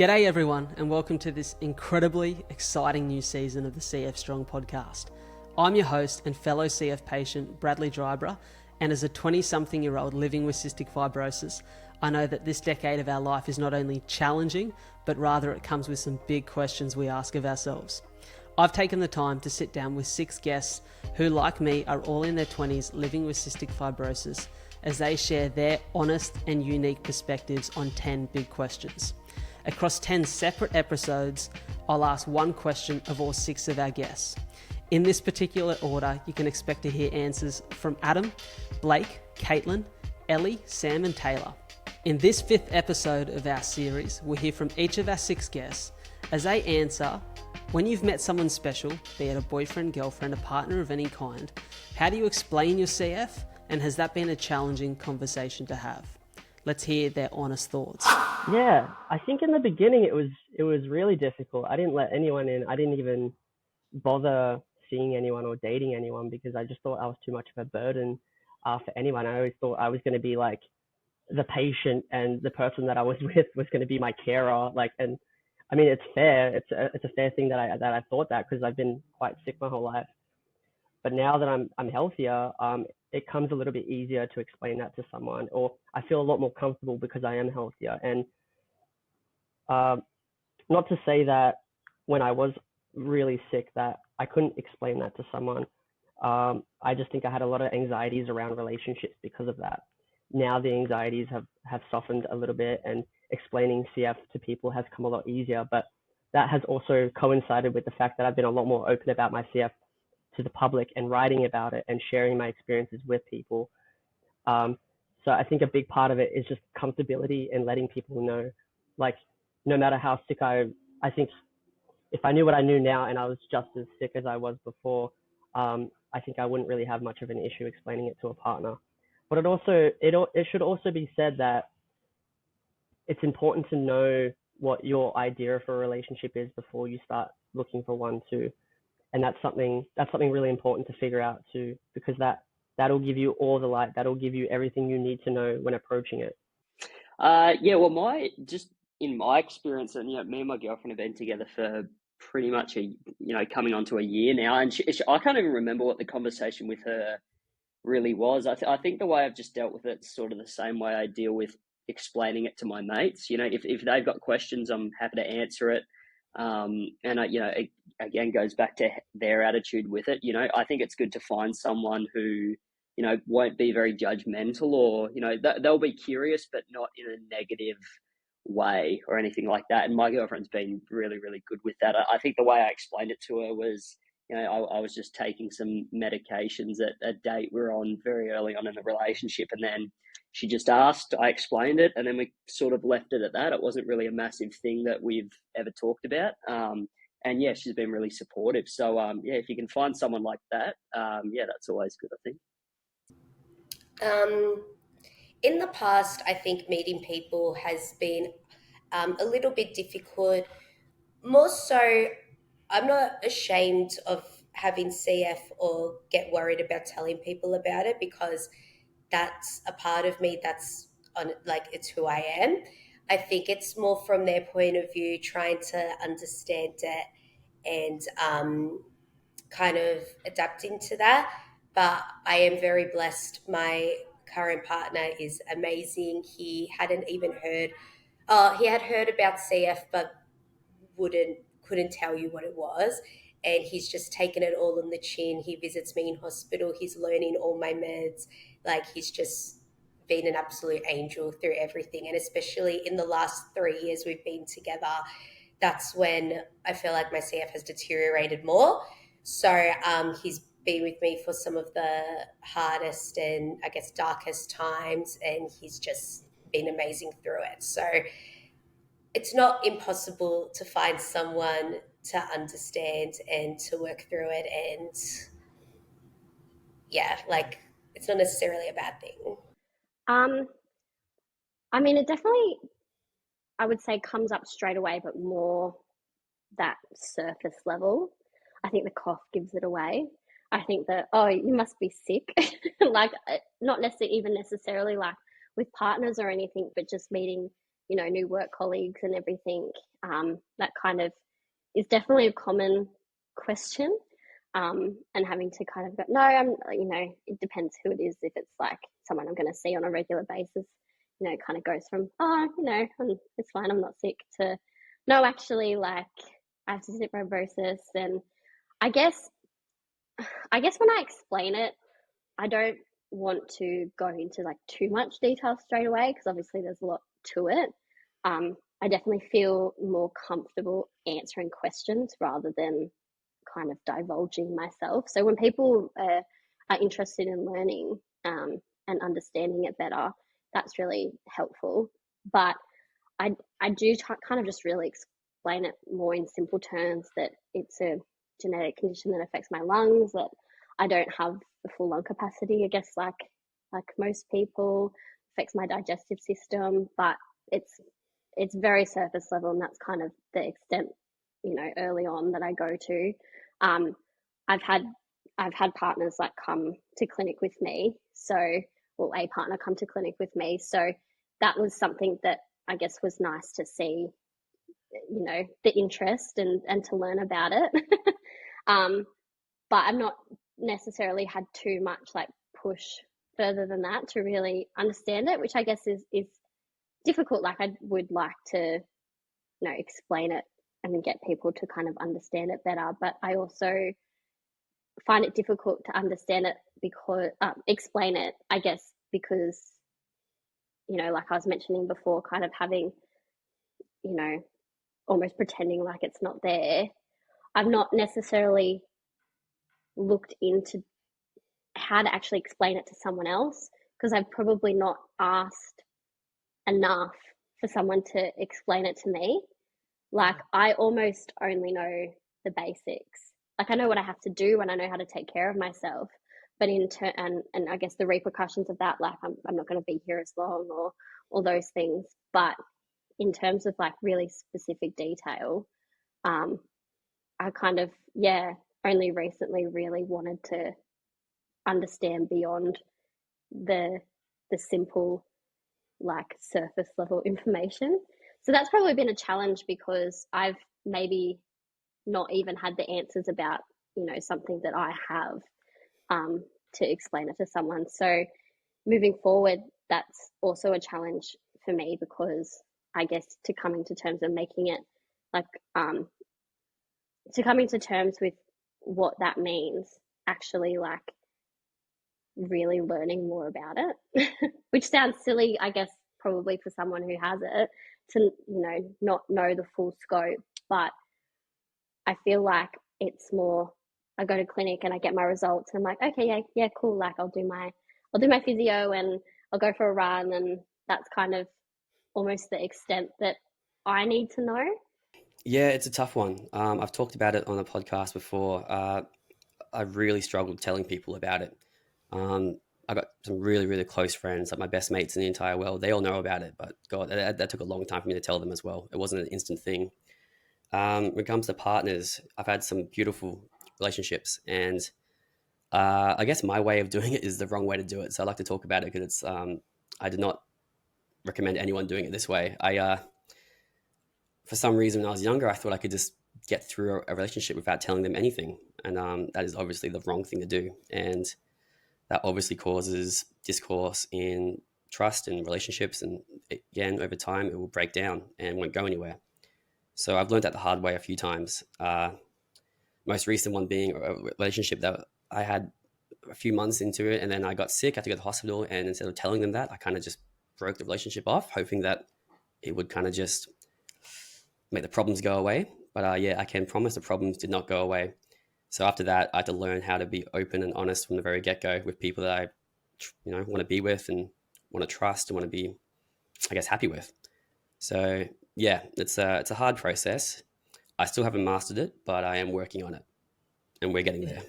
G'day everyone, and welcome to this incredibly exciting new season of the CFStrong podcast. I'm your host and fellow CF patient, Bradley Dryborough, and as a 20-something-year-old living with cystic fibrosis, I know that this decade of our life is not only challenging, but rather it comes with some big questions we ask of ourselves. I've taken the time to sit down with 6 guests who, like me, are all in their 20s living with cystic fibrosis as they share their honest and unique perspectives on 10 big questions. Across 10 separate episodes, I'll ask one question of all 6 of our guests. In this particular order, you can expect to hear answers from Adam, Blake, Caitlin, Ellie, Sam and Taylor. In this 5th episode of our series, we'll hear from each of our 6 guests as they answer, when you've met someone special, be it a boyfriend, girlfriend, a partner of any kind, how do you explain your CF, and has that been a challenging conversation to have? Let's hear their honest thoughts. Yeah, I think in the beginning it was really difficult. I didn't let anyone in. I didn't even bother seeing anyone or dating anyone because I just thought I was too much of a burden for anyone. I always thought I was going to be like the patient and the person that I was with was going to be my carer. And I mean, it's fair. It's a fair thing that I thought that because I've been quite sick my whole life. But now that I'm healthier, it comes a little bit easier to explain that to someone, or I feel a lot more comfortable because I am healthier. And not to say that when I was really sick that I couldn't explain that to someone. I just think I had a lot of anxieties around relationships because of that. Now the anxieties have softened a little bit, and explaining CF to people has come a lot easier. But that has also coincided with the fact that I've been a lot more open about my CF to the public and writing about it and sharing my experiences with people. So I think a big part of it is just comfortability and letting people know, like, no matter how sick I think if I knew what I knew now and I was just as sick as I was before, I think I wouldn't really have much of an issue explaining it to a partner. But it should also be said that it's important to know what your idea for a relationship is before you start looking for one too. And that's something really important to figure out too, because that'll give you all the light. That'll give you everything you need to know when approaching it. In my experience, and me and my girlfriend have been together for pretty much coming on to a year now, and I can't even remember what the conversation with her really was. I think the way I've just dealt with it's sort of the same way I deal with explaining it to my mates. If they've got questions, I'm happy to answer it. It again goes back to their attitude with it. I think it's good to find someone who won't be very judgmental, or they'll be curious but not in a negative way or anything like that. And my girlfriend's been really, really good with that. I think the way I explained it to her was, I was just taking some medications at a date we were on very early on in the relationship, and then she just asked, I explained it, and then we sort of left it at that. It wasn't really a massive thing that we've ever talked about. And yeah, she's been really supportive. So if you can find someone like that, that's always good, I think. In the past, I think meeting people has been a little bit difficult. More so, I'm not ashamed of having CF or get worried about telling people about it, because that's a part of me that's it's who I am. I think it's more from their point of view, trying to understand it and kind of adapting to that. But I am very blessed. My current partner is amazing. He hadn't even heard, he had heard about CF, but couldn't tell you what it was. And he's just taken it all on the chin. He visits me in hospital. He's learning all my meds. He's just been an absolute angel through everything. And especially in the last 3 years we've been together, that's when I feel like my CF has deteriorated more. So he's been with me for some of the hardest and I guess darkest times, and he's just been amazing through it. So it's not impossible to find someone to understand and to work through it. And it's not necessarily a bad thing. It definitely, I would say, comes up straight away, but more that surface level. I think the cough gives it away. I think that, oh, you must be sick. Not necessarily with partners or anything, but just meeting, new work colleagues and everything. That kind of is definitely a common question. And having to kind of go, no, it depends who it is. If it's like someone I'm going to see on a regular basis, it kind of goes from, it's fine, I'm not sick, to, no, actually, like, I have cystic fibrosis. And I guess when I explain it, I don't want to go into like too much detail straight away, because obviously there's a lot to it. I definitely feel more comfortable answering questions rather than kind of divulging myself. So when people are interested in learning and understanding it better, that's really helpful. But I do kind of just really explain it more in simple terms, that it's a genetic condition that affects my lungs, that I don't have the full lung capacity, I guess, like most people, affects my digestive system, but it's very surface level, and that's kind of the extent, early on that I go to. I've had partners like come to clinic with me, or a partner come to clinic with me. So that was something that I guess was nice to see, the interest and to learn about it. But I've not necessarily had too much like push further than that to really understand it, which I guess is difficult. Like, I would like to, explain it and get people to kind of understand it better. But I also find it difficult to understand it explain it, I guess, because, like I was mentioning before, kind of having, almost pretending like it's not there. I've not necessarily looked into how to actually explain it to someone else, because I've probably not asked enough for someone to explain it to me. Like, I almost only know the basics. Like, I know what I have to do and I know how to take care of myself, but and I guess the repercussions of that, like, I'm not going to be here as long, or all those things. But in terms of like really specific detail, I kind of, only recently really wanted to understand beyond the simple, like, surface level information. So that's probably been a challenge, because I've maybe not even had the answers about, something that I have, to explain it to someone. So moving forward, that's also a challenge for me, because I guess to coming to terms of making it like, to coming to terms with what that means, actually, like, really learning more about it, which sounds silly, I guess, probably for someone who has it, to, not know the full scope. But I feel like it's more, I go to clinic and I get my results and I'm like, okay, yeah, cool. Like, I'll do my physio and I'll go for a run. And that's kind of almost the extent that I need to know. Yeah, it's a tough one. I've talked about it on a podcast before. I've really struggled telling people about it. I got some really, really close friends, like my best mates in the entire world. They all know about it, but God, that took a long time for me to tell them as well. It wasn't an instant thing. When it comes to partners, I've had some beautiful relationships, and I guess my way of doing it is the wrong way to do it. So I like to talk about it, because it's I did not recommend anyone doing it this way. For some reason, when I was younger, I thought I could just get through a relationship without telling them anything, and that is obviously the wrong thing to do. And that obviously causes discourse in trust and relationships, and again, over time, it will break down and won't go anywhere. So I've learned that the hard way a few times. Most recent one being a relationship that I had a few months into it, and then I got sick, I had to go to the hospital, and instead of telling them that, I kind of just broke the relationship off, hoping that it would kind of just make the problems go away. But I can promise the problems did not go away. So after that, I had to learn how to be open and honest from the very get-go with people that I, want to be with and want to trust and want to be, I guess, happy with. So yeah, it's a hard process. I still haven't mastered it, but I am working on it, and we're getting there.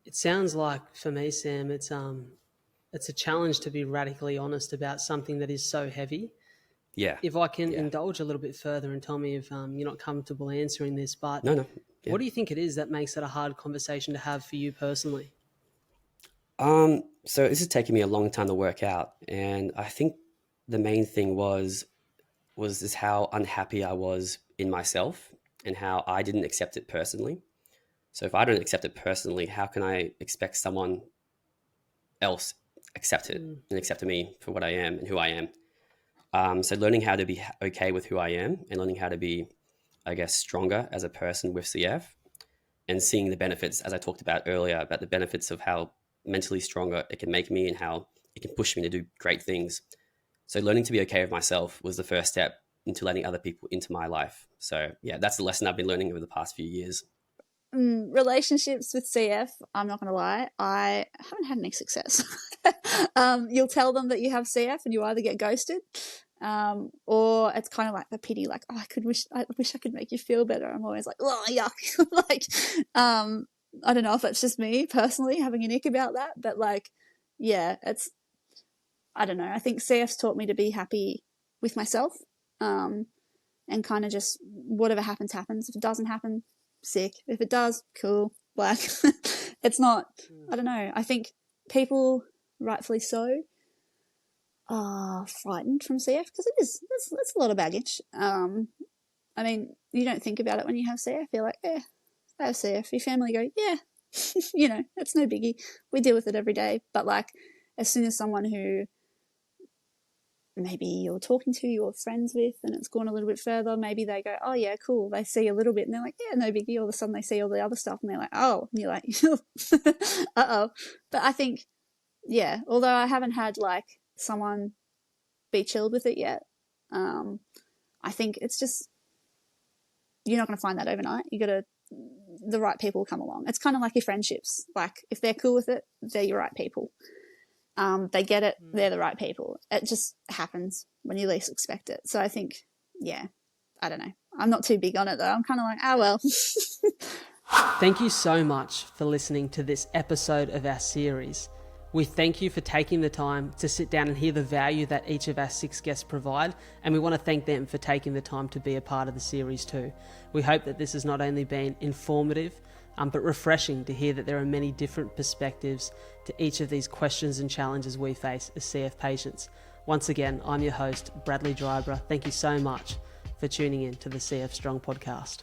It sounds like, for me, Sam, it's a challenge to be radically honest about something that is so heavy. Yeah. If I can indulge a little bit further, and tell me if you're not comfortable answering this, but No. Yeah. What do you think it is that makes it a hard conversation to have for you personally? So this has taken me a long time to work out, and I think the main thing was was just how unhappy I was in myself and how I didn't accept it personally. So if I don't accept it personally, how can I expect someone else accept it and accept me for what I am and who I am? So learning how to be okay with who I am and learning how to be, I guess, stronger as a person with CF, and seeing the benefits, as I talked about earlier, about the benefits of how mentally stronger it can make me and how it can push me to do great things. So learning to be okay with myself was the first step into letting other people into my life. So yeah, that's the lesson I've been learning over the past few years. Relationships with CF, I'm not going to lie, I haven't had any success. You'll tell them that you have CF and you either get ghosted, or it's kind of like the pity, like, oh, I wish I could make you feel better. I'm always like, oh, yuck. Like, I don't know if it's just me personally having an ick about that, but like, yeah, I don't know. I think CF's taught me to be happy with myself, and kind of just whatever happens, happens. If it doesn't happen, sick. If it does, cool. Like, it's not, I don't know. I think people, rightfully so, are frightened from CF because that's a lot of baggage. I mean, you don't think about it when you have CF. You're like, yeah, I have CF. Your family go, yeah, it's no biggie. We deal with it every day. But like, as soon as someone who maybe you're talking to, you're friends with, and it's gone a little bit further, maybe they go, oh yeah, cool. They see a little bit and they're like, yeah, no biggie. All of a sudden they see all the other stuff and they're like, oh, and you're like, uh-oh. But I think, yeah, although I haven't had like someone be chilled with it yet, I think it's just, you're not going to find that overnight. The right people come along. It's kind of like your friendships. Like if they're cool with it, they're your right people. They get it, they're the right people. It just happens when you least expect it. So I think, yeah, I don't know. I'm not too big on it though. I'm kind of like, oh well. Thank you so much for listening to this episode of our series. We thank you for taking the time to sit down and hear the value that each of our 6 guests provide, and we want to thank them for taking the time to be a part of the series too. We hope that this has not only been informative, but refreshing to hear that there are many different perspectives to each of these questions and challenges we face as CF patients. Once again, I'm your host, Bradley Drybra. Thank you so much for tuning in to the CFStrong podcast.